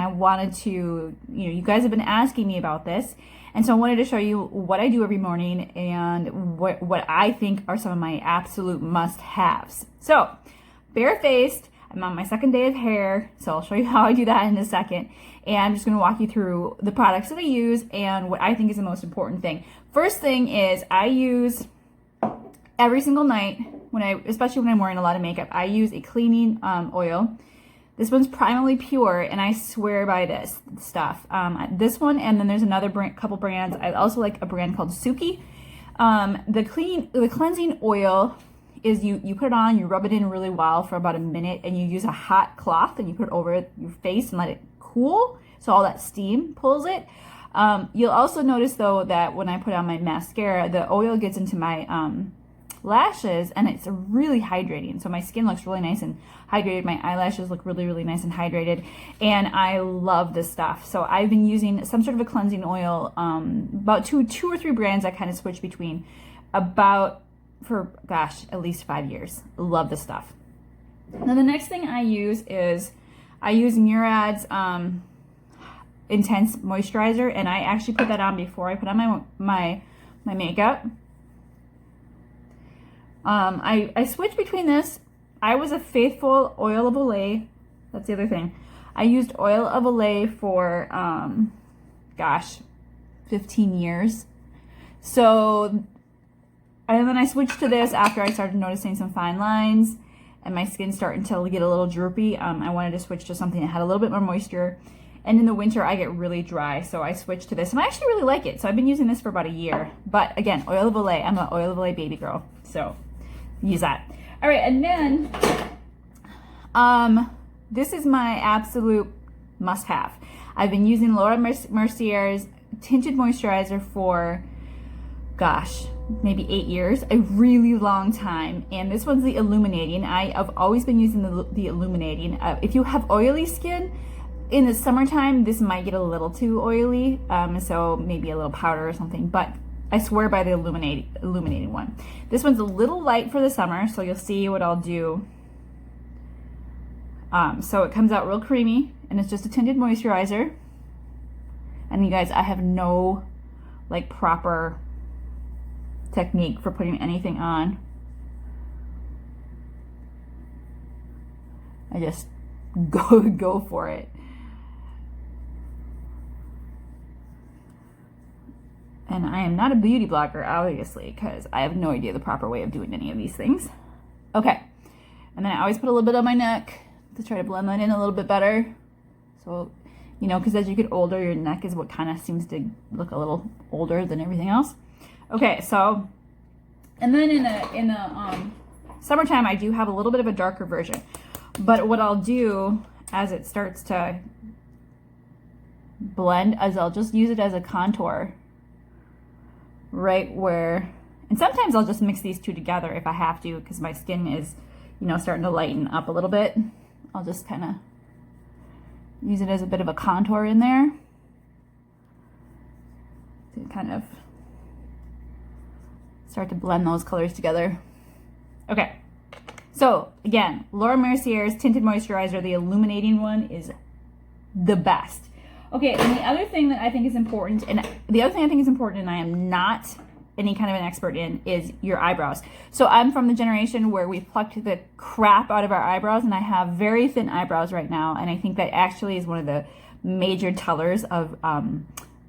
I wanted to, you guys have been asking me about this. And so I wanted to show you what I do every morning and what I think are some of my absolute must-haves. So, barefaced, I'm on my second day of hair, so I'll show you how I do that in a second. And I'm just gonna walk you through the products that I use and what I think is the most important thing. First thing is I use every single night, especially when I'm wearing a lot of makeup, I use a cleaning oil. This one's Primally Pure, and I swear by this stuff. This one, and then there's another couple brands. I also like a brand called Suki. The cleansing oil is you put it on, you rub it in really well for about a minute, and you use a hot cloth and you put it over your face and let it cool so all that steam pulls it. You'll also notice though that when I put on my mascara, the oil gets into my lashes and it's really hydrating. So my skin looks really nice and hydrated. My eyelashes look really, really nice and hydrated. And I love this stuff. So I've been using some sort of a cleansing oil, about two or three brands I kind of switch between for at least 5 years. Love this stuff. Now the next thing I use is Murad's Intense Moisturizer, and I actually put that on before I put on my makeup. I switch between this. I was a faithful Oil of Olay. That's the other thing. I used Oil of Olay for 15 years. So, and then I switched to this after I started noticing some fine lines and my skin starting to get a little droopy. I wanted to switch to something that had a little bit more moisture. And in the winter, I get really dry, so I switched to this. And I actually really like it, so I've been using this for about a year. But again, Oil of Olay. I'm an Oil of Olay baby girl, so use that. All right, and then this is my absolute must-have. I've been using Laura Mercier's Tinted Moisturizer for, maybe 8 years, a really long time. And this one's the Illuminating. I've always been using the Illuminating. If you have oily skin, in the summertime, this might get a little too oily, so maybe a little powder or something, but I swear by the illuminating one. This one's a little light for the summer, so you'll see what I'll do. So it comes out real creamy, and it's just a tinted moisturizer. And you guys, I have no proper technique for putting anything on. I just go for it. And I am not a beauty blogger, obviously, because I have no idea the proper way of doing any of these things. Okay. And then I always put a little bit on my neck to try to blend that in a little bit better. So, because as you get older, your neck is what kind of seems to look a little older than everything else. Okay, so, and then in the summertime, I do have a little bit of a darker version. But what I'll do as it starts to blend is I'll just use it as a contour right where, and sometimes I'll just mix these two together if I have to, because my skin is, starting to lighten up a little bit. I'll just kind of use it as a bit of a contour in there to kind of start to blend those colors together. Okay. So again, Laura Mercier's Tinted Moisturizer, the illuminating one, is the best. Okay, and the other thing that I think is important, and I am not any kind of an expert in, is your eyebrows. So I'm from the generation where we plucked the crap out of our eyebrows, and I have very thin eyebrows right now, and I think that actually is one of the major tellers of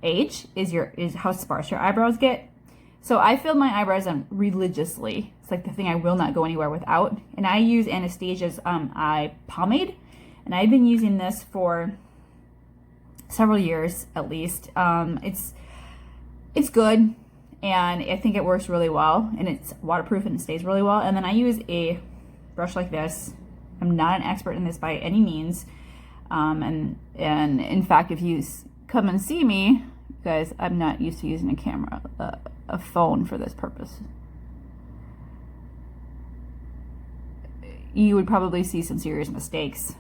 age is how sparse your eyebrows get. So I fill my eyebrows in religiously. It's like the thing I will not go anywhere without. And I use Anastasia's eye pomade, and I've been using this for several years at least. It's good, and I think it works really well, and it's waterproof and it stays really well. And then I use a brush like this. I'm not an expert in this by any means, and in fact, if you come and see me, guys, I'm not used to using a camera, a phone for this purpose. You would probably see some serious mistakes.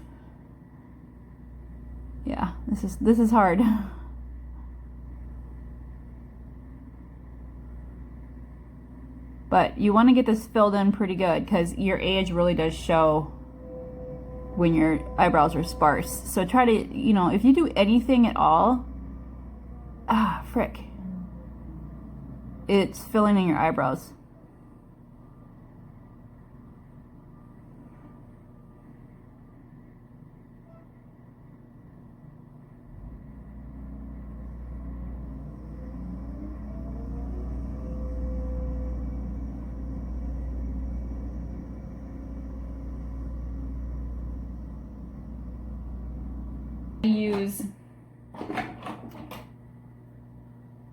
Yeah, this is hard. But you want to get this filled in pretty good because your age really does show when your eyebrows are sparse. So try to, you know, if you do anything at all, frick, it's filling in your eyebrows. Use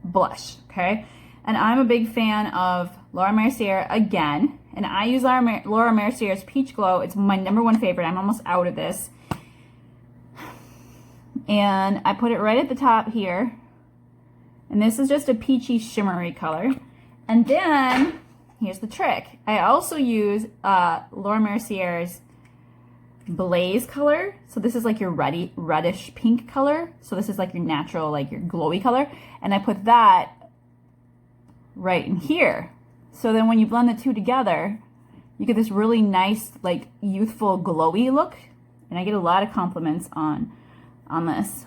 blush, okay? And I'm a big fan of Laura Mercier again, and I use Laura Mercier's Peach Glow. It's my #1 favorite. I'm almost out of this. And I put it right at the top here. And this is just a peachy shimmery color. And then, here's the trick. I also use Laura Mercier's Blaze color. So this is like your reddish pink color. So this is like your natural, like your glowy color. And I put that right in here. So then when you blend the two together, you get this really nice, like youthful, glowy look. And I get a lot of compliments on this.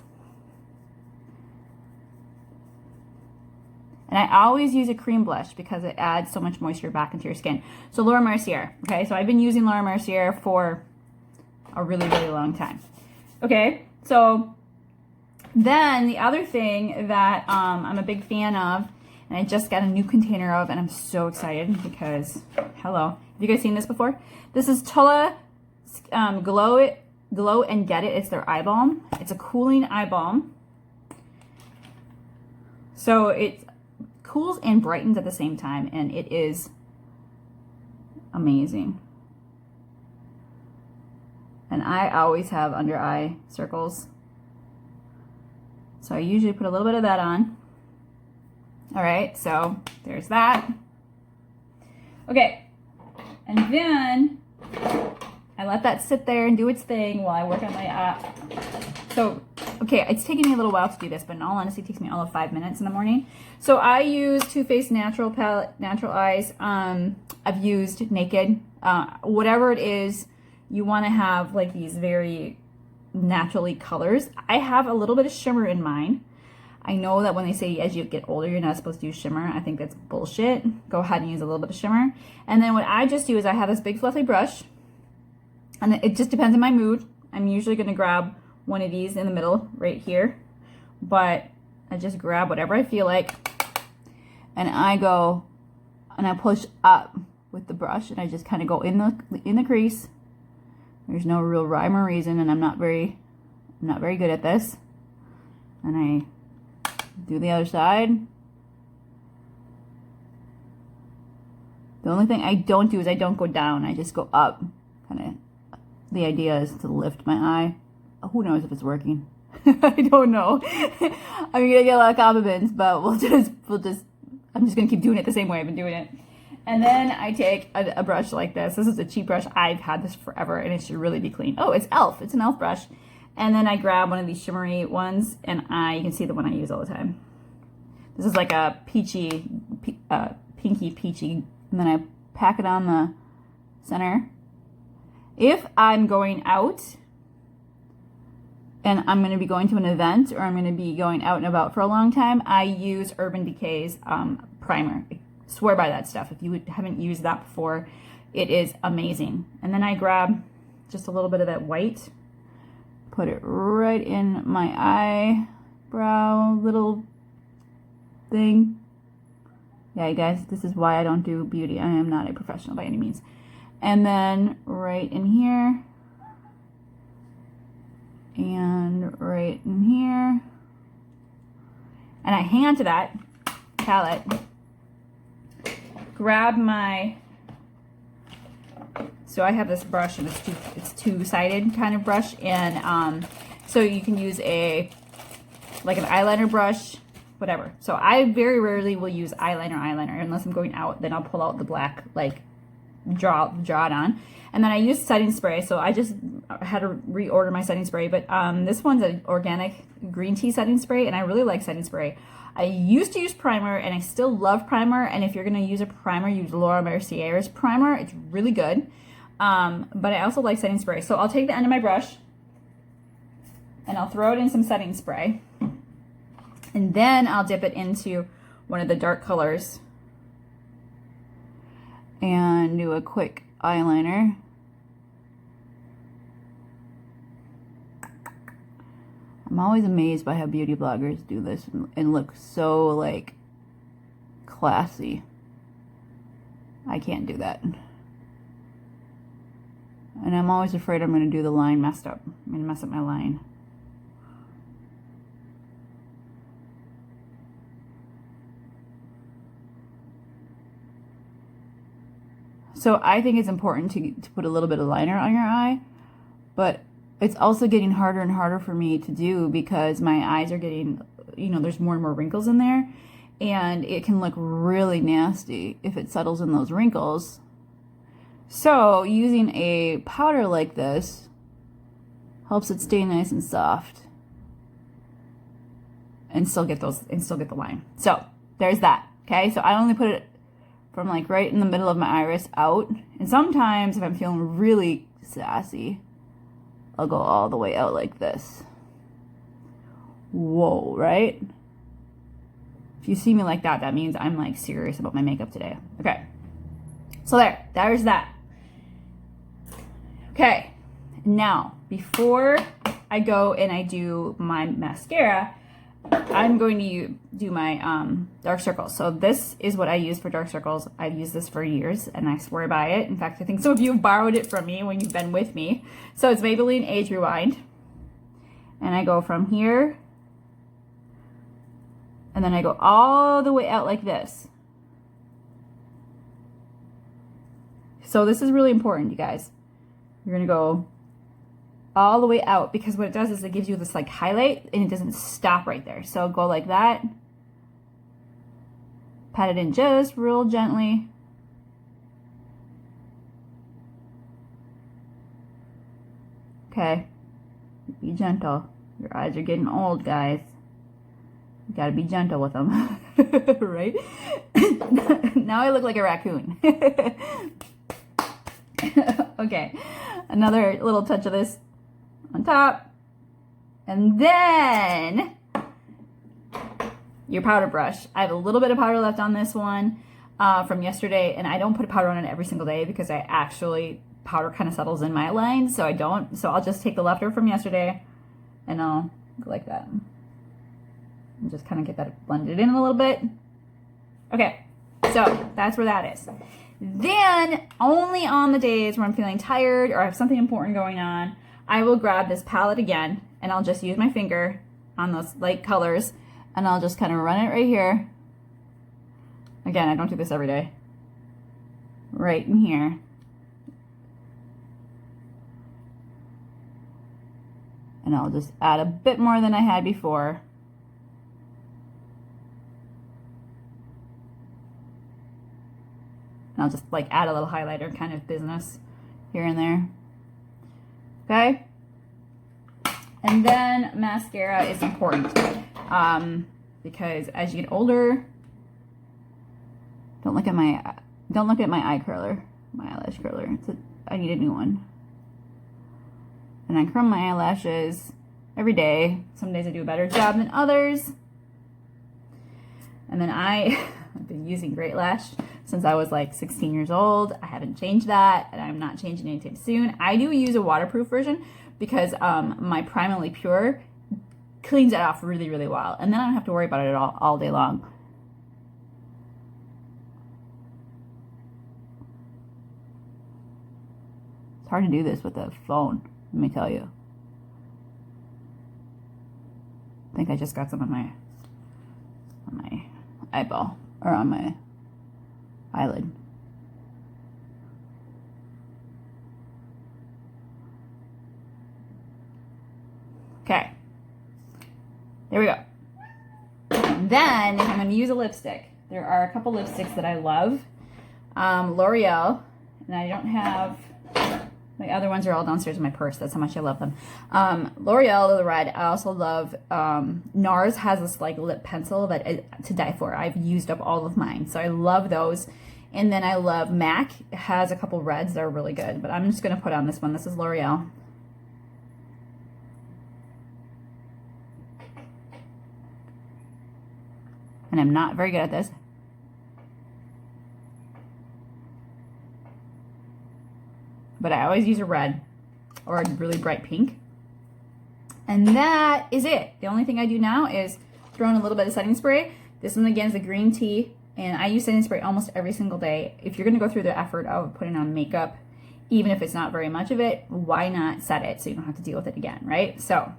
And I always use a cream blush because it adds so much moisture back into your skin. So Laura Mercier, okay? So I've been using Laura Mercier for a really, really long time. Okay, so then the other thing that I'm a big fan of, and I just got a new container of, and I'm so excited because, hello, have you guys seen this before? This is Tula Glow and Get It. It's their eye balm. It's a cooling eye balm. So it cools and brightens at the same time, and it is amazing. And I always have under eye circles. So I usually put a little bit of that on. All right, so there's that. Okay, and then I let that sit there and do its thing while I work on my so, okay, it's taking me a little while to do this, but in all honesty, it takes me all of 5 minutes in the morning. So I use Too Faced Natural Palette, Natural Eyes. I've used Naked. Whatever it is, you want to have like these very naturally colors. I have a little bit of shimmer in mine. I know that when they say as you get older, you're not supposed to use shimmer. I think that's bullshit. Go ahead and use a little bit of shimmer. And then what I just do is I have this big fluffy brush, and it just depends on my mood. I'm usually going to grab one of these in the middle right here, but I just grab whatever I feel like, and I go and I push up with the brush, and I just kind of go in the crease. There's no real rhyme or reason, and I'm not very good at this. And I do the other side. The only thing I don't do is I don't go down. I just go up. Kind of. The idea is to lift my eye. Who knows if it's working? I don't know. I'm gonna get a lot of compliments, but I'm just gonna keep doing it the same way I've been doing it. And then I take a brush like this. This is a cheap brush. I've had this forever, and it should really be clean. Oh, it's e.l.f. It's an e.l.f. brush. And then I grab one of these shimmery ones, and you can see the one I use all the time. This is like a peachy, pinky peachy. And then I pack it on the center. If I'm going out, and I'm going to be going to an event, or I'm going to be going out and about for a long time, I use Urban Decay's primer. Swear by that stuff. If you haven't used that before, it is amazing. And then I grab just a little bit of that white, put it right in my eyebrow little thing. Yeah, you guys, this is why I don't do beauty. I am not a professional by any means. And then right in here, and right in here, and I hang on to that palette. Grab my, so I have this brush, and it's two-sided kind of brush, and so you can use like an eyeliner brush, whatever. So I very rarely will use eyeliner unless I'm going out. Then I'll pull out the black, like draw it on, and then I use setting spray. So I just had to reorder my setting spray, but this one's an organic green tea setting spray, and I really like setting spray. I used to use primer, and I still love primer, and if you're going to use a primer, use Laura Mercier's primer. It's really good. But I also like setting spray. So I'll take the end of my brush and I'll throw it in some setting spray. And then I'll dip it into one of the dark colors and do a quick eyeliner. I'm always amazed by how beauty bloggers do this and look so like classy. I can't do that. And I'm always afraid I'm going to do the line messed up. I'm going to mess up my line. So I think it's important to put a little bit of liner on your eye, but it's also getting harder and harder for me to do because my eyes are getting, you know, there's more and more wrinkles in there, and it can look really nasty if it settles in those wrinkles. So using a powder like this helps it stay nice and soft and still get the line. So there's that. Okay, so I only put it from like right in the middle of my iris out, and sometimes if I'm feeling really sassy, I'll go all the way out like this. Whoa, right? If you see me like that, that means I'm like serious about my makeup today. Okay, so there's that. Okay, now before I go and I do my mascara, I'm going to do my dark circles. So this is what I use for dark circles. I've used this for years and I swear by it. In fact, I think some of you have borrowed it from me when you've been with me. So it's Maybelline Age Rewind. And I go from here and then I go all the way out like this. So this is really important, you guys. You're going to go all the way out, because what it does is it gives you this like highlight and it doesn't stop right there. So go like that, pat it in just real gently, okay, be gentle. Your eyes are getting old, guys. You gotta be gentle with them. Right? Now I look like a raccoon. Okay, another little touch of this on top, and then your powder brush. I have a little bit of powder left on this one from yesterday, and I don't put powder on it every single day because I actually, powder kind of settles in my lines, so I don't. So I'll just take the leftover from yesterday and I'll go like that and just kind of get that blended in a little bit. Okay, so that's where that is. Then only on the days where I'm feeling tired or I have something important going on, I will grab this palette again and I'll just use my finger on those light colors and I'll just kind of run it right here. Again, I don't do this every day. Right in here. And I'll just add a bit more than I had before. And I'll just like add a little highlighter kind of business here and there. Okay, and then mascara is important because as you get older, don't look at my eye curler, my eyelash curler. I need a new one. And I curl my eyelashes every day. Some days I do a better job than others. And then I've been using Great Lash since I was like 16 years old. I haven't changed that, and I'm not changing anytime soon. I do use a waterproof version because my Primally Pure cleans it off really, really well. And then I don't have to worry about it at all day long. It's hard to do this with a phone, let me tell you. I think I just got some on my eyeball, or on my eyelid. Okay, there we go. And then if I'm going to use a lipstick, there are a couple lipsticks that I love. L'Oreal, and I don't have, my other ones are all downstairs in my purse. That's how much I love them. L'Oreal, the red. I also love, NARS has this like lip pencil that is to die for. I've used up all of mine. So I love those. And then I love MAC. It has a couple reds that are really good, but I'm just going to put on this one. This is L'Oreal. And I'm not very good at this. But I always use a red or a really bright pink. And that is it. The only thing I do now is throw in a little bit of setting spray. This one again is a green tea, and I use setting spray almost every single day. If you're gonna go through the effort of putting on makeup, even if it's not very much of it, why not set it so you don't have to deal with it again, right? So,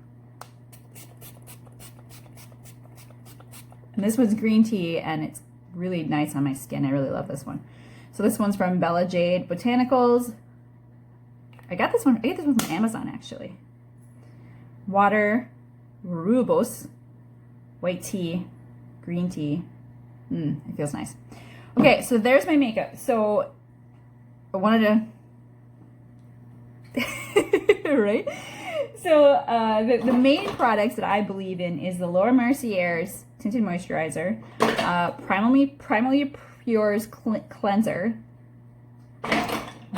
and this one's green tea, and it's really nice on my skin. I really love this one. So this one's from Bella Jade Botanicals. I get this one from Amazon, actually. Water, rooibos, white tea, green tea. It feels nice. Okay, so there's my makeup. So I wanted to, right? So the main products that I believe in is the Laura Mercier's Tinted Moisturizer, Primally Pure's Cleanser,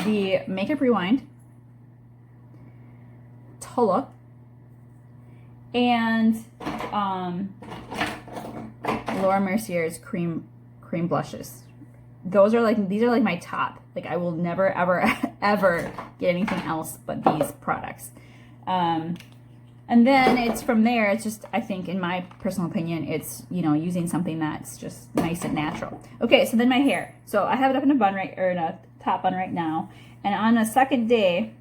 the Makeup Rewind, Tola, and Laura Mercier's cream blushes. These are like my top. Like I will never ever ever get anything else but these products. And then it's from there. It's just, I think, in my personal opinion, it's, you know, using something that's just nice and natural. Okay, so then my hair. So I have it up in a bun in a top bun right now, and on a second day,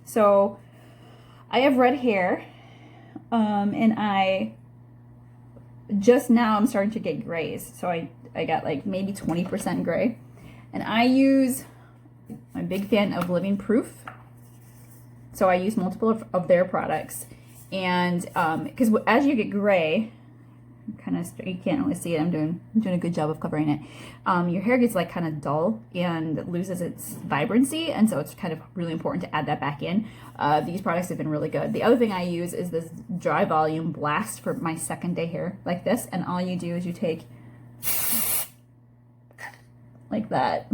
so I have red hair, and I just now I'm starting to get grays. So I got like maybe 20% gray, and I'm a big fan of Living Proof. So I use multiple of their products, and because as you get gray, you can't really see it. I'm doing a good job of covering it. Your hair gets like kind of dull and loses its vibrancy, and so it's kind of really important to add that back in. These products have been really good. The other thing I use is this Dry Volume Blast for my second day hair, like this, and all you do is you take like that.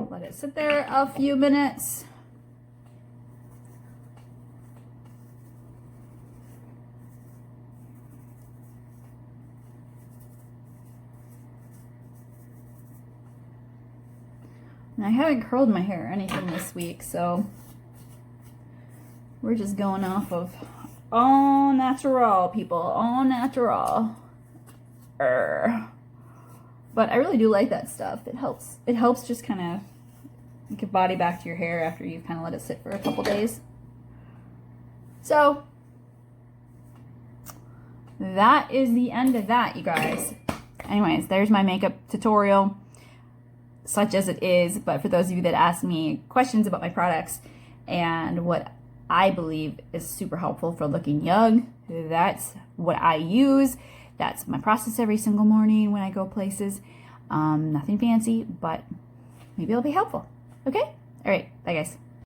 Let it sit there a few minutes. And I haven't curled my hair or anything this week, so we're just going off of all natural, people, all natural. But I really do like that stuff. It helps just kind of give body back to your hair after you've kind of let it sit for a couple days. So that is the end of that, you guys. Anyways, there's my makeup tutorial, such as it is. But for those of you that ask me questions about my products and what I believe is super helpful for looking young, that's what I use. That's my process every single morning when I go places. Nothing fancy, but maybe it'll be helpful. Okay? All right. Bye, guys.